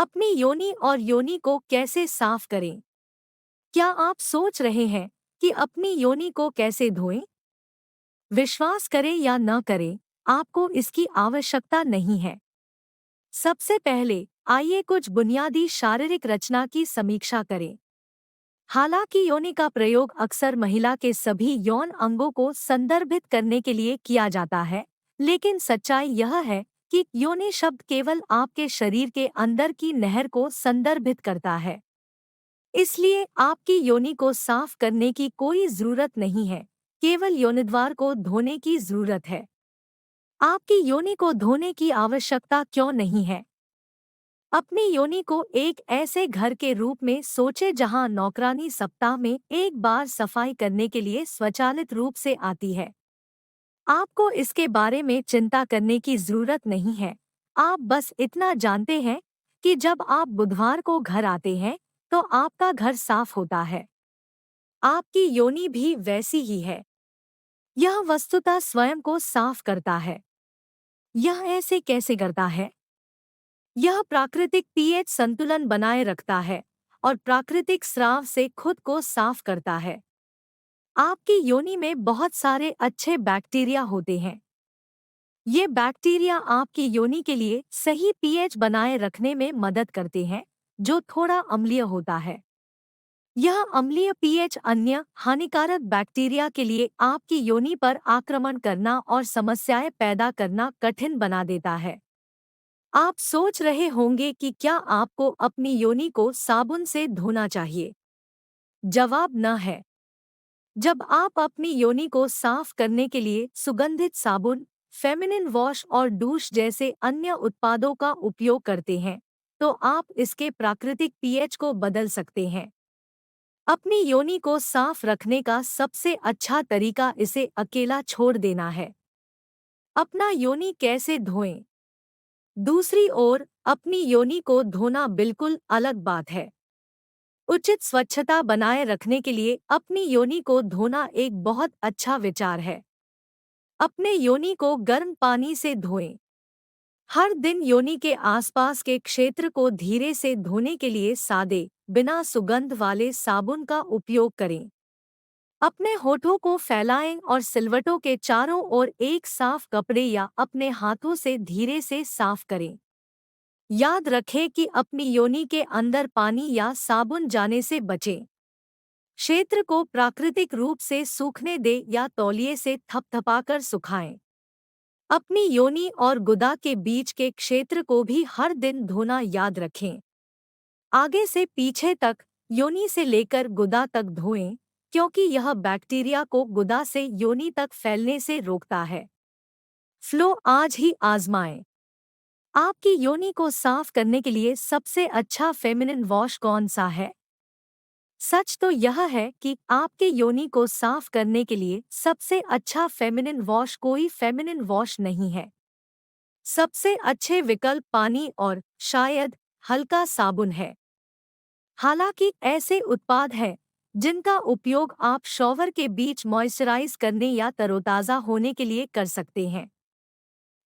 अपनी योनि और योनि को कैसे साफ करें? क्या आप सोच रहे हैं कि अपनी योनि को कैसे धोएं? विश्वास करें या न करें, आपको इसकी आवश्यकता नहीं है। सबसे पहले आइए कुछ बुनियादी शारीरिक रचना की समीक्षा करें। हालांकि योनि का प्रयोग अक्सर महिला के सभी यौन अंगों को संदर्भित करने के लिए किया जाता है, लेकिन सच्चाई यह है कि योनि शब्द केवल आपके शरीर के अंदर की नहर को संदर्भित करता है। इसलिए आपकी योनि को साफ करने की कोई जरूरत नहीं है, केवल योनिद्वार को धोने की जरूरत है। आपकी योनि को धोने की आवश्यकता क्यों नहीं है? अपनी योनि को एक ऐसे घर के रूप में सोचे जहां नौकरानी सप्ताह में एक बार सफाई करने के लिए स्वचालित रूप से आती है। आपको इसके बारे में चिंता करने की जरूरत नहीं है। आप बस इतना जानते हैं कि जब आप बुधवार को घर आते हैं तो आपका घर साफ होता है। आपकी योनि भी वैसी ही है। यह वस्तुतः स्वयं को साफ करता है। यह ऐसे कैसे करता है? यह प्राकृतिक पीएच संतुलन बनाए रखता है और प्राकृतिक स्राव से खुद को साफ करता है। आपकी योनि में बहुत सारे अच्छे बैक्टीरिया होते हैं। ये बैक्टीरिया आपकी योनि के लिए सही पीएच बनाए रखने में मदद करते हैं, जो थोड़ा अम्लीय होता है। यह अम्लीय पीएच अन्य हानिकारक बैक्टीरिया के लिए आपकी योनि पर आक्रमण करना और समस्याएं पैदा करना कठिन बना देता है। आप सोच रहे होंगे कि क्या आपको अपनी योनि को साबुन से धोना चाहिए? जवाब न है। जब आप अपनी योनि को साफ करने के लिए सुगंधित साबुन, फेमिनिन वॉश और डूश जैसे अन्य उत्पादों का उपयोग करते हैं, तो आप इसके प्राकृतिक पीएच को बदल सकते हैं। अपनी योनि को साफ रखने का सबसे अच्छा तरीका इसे अकेला छोड़ देना है। अपना योनि कैसे धोएं? दूसरी ओर, अपनी योनि को धोना बिल्कुल अलग बात है। उचित स्वच्छता बनाए रखने के लिए अपनी योनि को धोना एक बहुत अच्छा विचार है। अपने योनि को गर्म पानी से धोएं। हर दिन योनि के आसपास के क्षेत्र को धीरे से धोने के लिए सादे, बिना सुगंध वाले साबुन का उपयोग करें। अपने होठों को फैलाएं और सिलवटों के चारों ओर एक साफ कपड़े या अपने हाथों से धीरे से साफ करें। याद रखें कि अपनी योनि के अंदर पानी या साबुन जाने से बचें। क्षेत्र को प्राकृतिक रूप से सूखने दें या तौलिए से थपथपाकर सुखाएं। अपनी योनि और गुदा के बीच के क्षेत्र को भी हर दिन धोना याद रखें। आगे से पीछे तक, योनि से लेकर गुदा तक धोएं, क्योंकि यह बैक्टीरिया को गुदा से योनि तक फैलने से रोकता है। फ्लो आज ही आजमाएं। आपकी योनि को साफ करने के लिए सबसे अच्छा फेमिनिन वॉश कौन सा है? सच तो यह है कि आपके योनि को साफ करने के लिए सबसे अच्छा फेमिनिन वॉश कोई फेमिनिन वॉश नहीं है। सबसे अच्छे विकल्प पानी और शायद हल्का साबुन है। हालांकि ऐसे उत्पाद हैं जिनका उपयोग आप शॉवर के बीच मॉइस्चराइज करने या तरोताज़ा होने के लिए कर सकते हैं,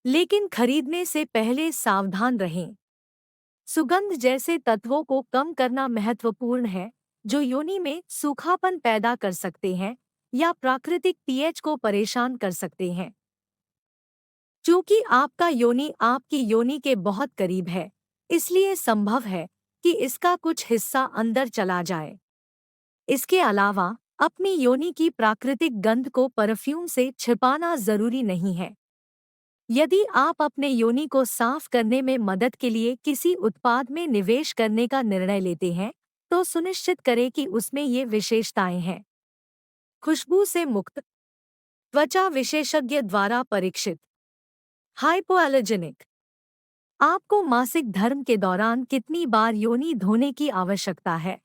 लेकिन खरीदने से पहले सावधान रहें। सुगंध जैसे तत्वों को कम करना महत्वपूर्ण है, जो योनि में सूखापन पैदा कर सकते हैं या प्राकृतिक पीएच को परेशान कर सकते हैं। चूंकि आपका योनि आपकी योनि के बहुत करीब है, इसलिए संभव है कि इसका कुछ हिस्सा अंदर चला जाए। इसके अलावा, अपनी योनि की प्राकृतिक गंध को परफ्यूम से छिपाना जरूरी नहीं है। यदि आप अपने योनि को साफ करने में मदद के लिए किसी उत्पाद में निवेश करने का निर्णय लेते हैं, तो सुनिश्चित करें कि उसमें ये विशेषताएं हैं। खुशबू से मुक्त, त्वचा विशेषज्ञ द्वारा परीक्षित, हाइपोएलर्जेनिक। आपको मासिक धर्म के दौरान कितनी बार योनि धोने की आवश्यकता है?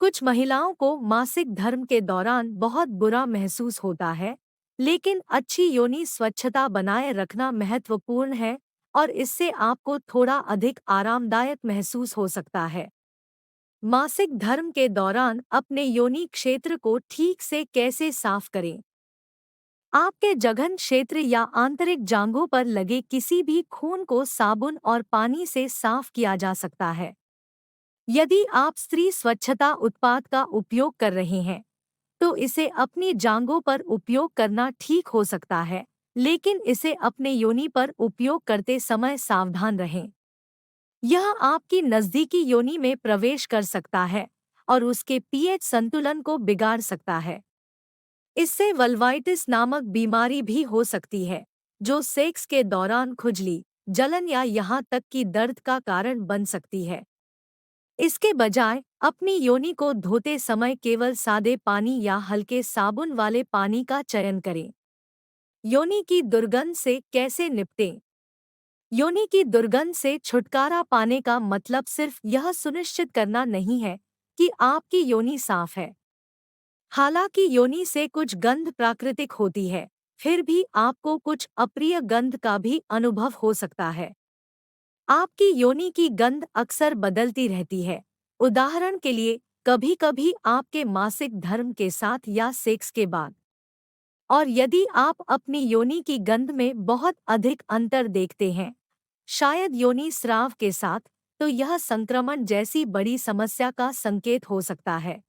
कुछ महिलाओं को मासिक धर्म के दौरान बहुत बुरा महसूस होता है, लेकिन अच्छी योनि स्वच्छता बनाए रखना महत्वपूर्ण है और इससे आपको थोड़ा अधिक आरामदायक महसूस हो सकता है। मासिक धर्म के दौरान अपने योनि क्षेत्र को ठीक से कैसे साफ करें? आपके जघन क्षेत्र या आंतरिक जांघों पर लगे किसी भी खून को साबुन और पानी से साफ किया जा सकता है। यदि आप स्त्री स्वच्छता उत्पाद का उपयोग कर रहे हैं, तो इसे अपनी जांघों पर उपयोग करना ठीक हो सकता है, लेकिन इसे अपने योनि पर उपयोग करते समय सावधान रहें। यह आपकी नज़दीकी योनि में प्रवेश कर सकता है और उसके पीएच संतुलन को बिगाड़ सकता है। इससे वल्वाइटिस नामक बीमारी भी हो सकती है, जो सेक्स के दौरान खुजली, जलन या यहाँ तक कि दर्द का कारण बन सकती है। इसके बजाय अपनी योनि को धोते समय केवल सादे पानी या हल्के साबुन वाले पानी का चयन करें। योनि की दुर्गंध से कैसे निपटें? योनि की दुर्गंध से छुटकारा पाने का मतलब सिर्फ यह सुनिश्चित करना नहीं है कि आपकी योनि साफ है। हालांकि योनि से कुछ गंध प्राकृतिक होती है, फिर भी आपको कुछ अप्रिय गंध का भी अनुभव हो सकता है। आपकी योनि की गंध अक्सर बदलती रहती है। उदाहरण के लिए, कभी-कभी आपके मासिक धर्म के साथ या सेक्स के बाद। और यदि आप अपनी योनि की गंध में बहुत अधिक अंतर देखते हैं, शायद योनि स्राव के साथ, तो यह संक्रमण जैसी बड़ी समस्या का संकेत हो सकता है।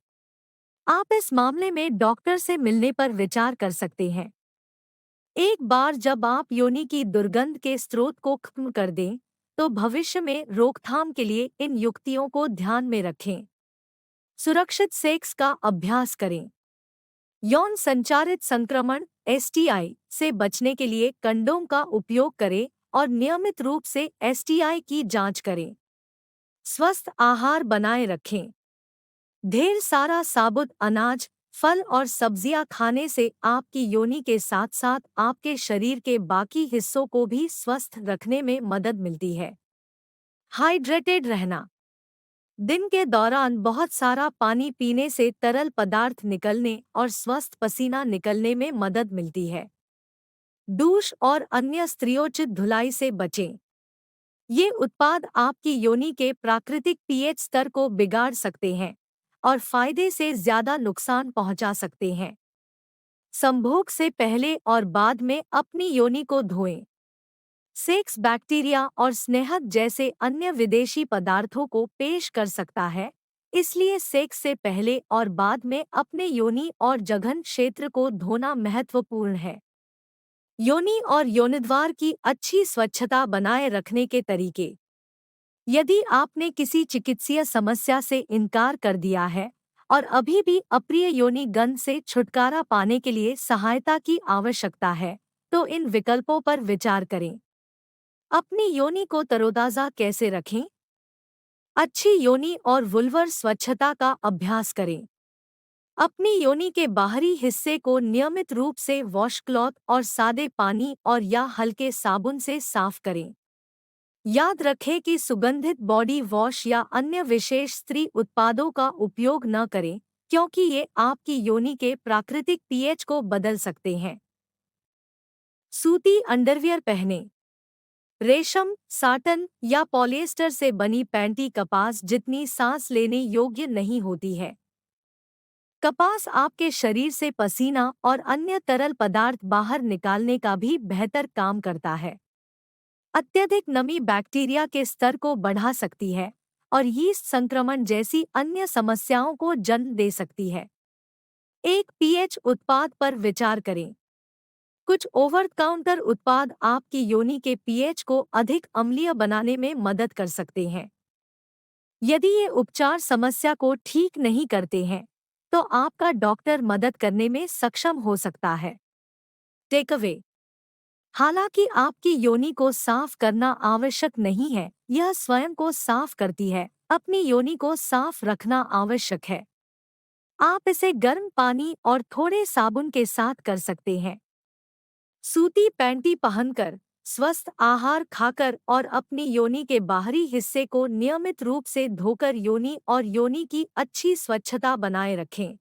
आप इस मामले में डॉक्टर से मिलने पर विचार कर सकते हैं। एक बार जब आप योनि की दुर्गंध के स्रोत को खत्म कर दें, तो भविष्य में रोकथाम के लिए इन युक्तियों को ध्यान में रखें। सुरक्षित सेक्स का अभ्यास करें। यौन संचारित संक्रमण एसटीआई से बचने के लिए कंडोम का उपयोग करें और नियमित रूप से एसटीआई की जांच करें। स्वस्थ आहार बनाए रखें। ढेर सारा साबुत अनाज, फल और सब्जियां खाने से आपकी योनि के साथ साथ आपके शरीर के बाकी हिस्सों को भी स्वस्थ रखने में मदद मिलती है। हाइड्रेटेड रहना। दिन के दौरान बहुत सारा पानी पीने से तरल पदार्थ निकलने और स्वस्थ पसीना निकलने में मदद मिलती है। douche और अन्य स्त्रियोचित धुलाई से बचें। ये उत्पाद आपकी योनि के प्राकृतिक पीएच स्तर को बिगाड़ सकते हैं और फायदे से ज्यादा नुकसान पहुंचा सकते हैं। संभोग से पहले और बाद में अपनी योनि को धोएं। सेक्स बैक्टीरिया और स्नेहक जैसे अन्य विदेशी पदार्थों को पेश कर सकता है, इसलिए सेक्स से पहले और बाद में अपने योनि और जघन क्षेत्र को धोना महत्वपूर्ण है। योनि और योनिद्वार की अच्छी स्वच्छता बनाए रखने के तरीके। यदि आपने किसी चिकित्सीय समस्या से इनकार कर दिया है और अभी भी अप्रिय योनि गंध से छुटकारा पाने के लिए सहायता की आवश्यकता है, तो इन विकल्पों पर विचार करें। अपनी योनि को तरोताज़ा कैसे रखें? अच्छी योनि और वुल्वर स्वच्छता का अभ्यास करें। अपनी योनि के बाहरी हिस्से को नियमित रूप से वॉशक्लॉथ और सादे पानी और या हल्के साबुन से साफ करें। याद रखें कि सुगंधित बॉडी वॉश या अन्य विशेष स्त्री उत्पादों का उपयोग न करें, क्योंकि ये आपकी योनि के प्राकृतिक पीएच को बदल सकते हैं। सूती अंडरवियर पहनें। रेशम, साटन या पॉलिएस्टर से बनी पैंटी कपास जितनी सांस लेने योग्य नहीं होती है। कपास आपके शरीर से पसीना और अन्य तरल पदार्थ बाहर निकालने का भी बेहतर काम करता है। अत्यधिक नमी बैक्टीरिया के स्तर को बढ़ा सकती है और यीस्ट संक्रमण जैसी अन्य समस्याओं को जन्म दे सकती है। एक पीएच उत्पाद पर विचार करें। कुछ ओवर काउंटर उत्पाद आपकी योनि के पीएच को अधिक अम्लीय बनाने में मदद कर सकते हैं। यदि ये उपचार समस्या को ठीक नहीं करते हैं, तो आपका डॉक्टर मदद करने में सक्षम हो सकता है। टेकअवे। हालांकि आपकी योनि को साफ करना आवश्यक नहीं है, यह स्वयं को साफ करती है। अपनी योनि को साफ रखना आवश्यक है। आप इसे गर्म पानी और थोड़े साबुन के साथ कर सकते हैं। सूती पैंटी पहनकर, स्वस्थ आहार खाकर और अपनी योनि के बाहरी हिस्से को नियमित रूप से धोकर योनि और योनि की अच्छी स्वच्छता बनाए रखें।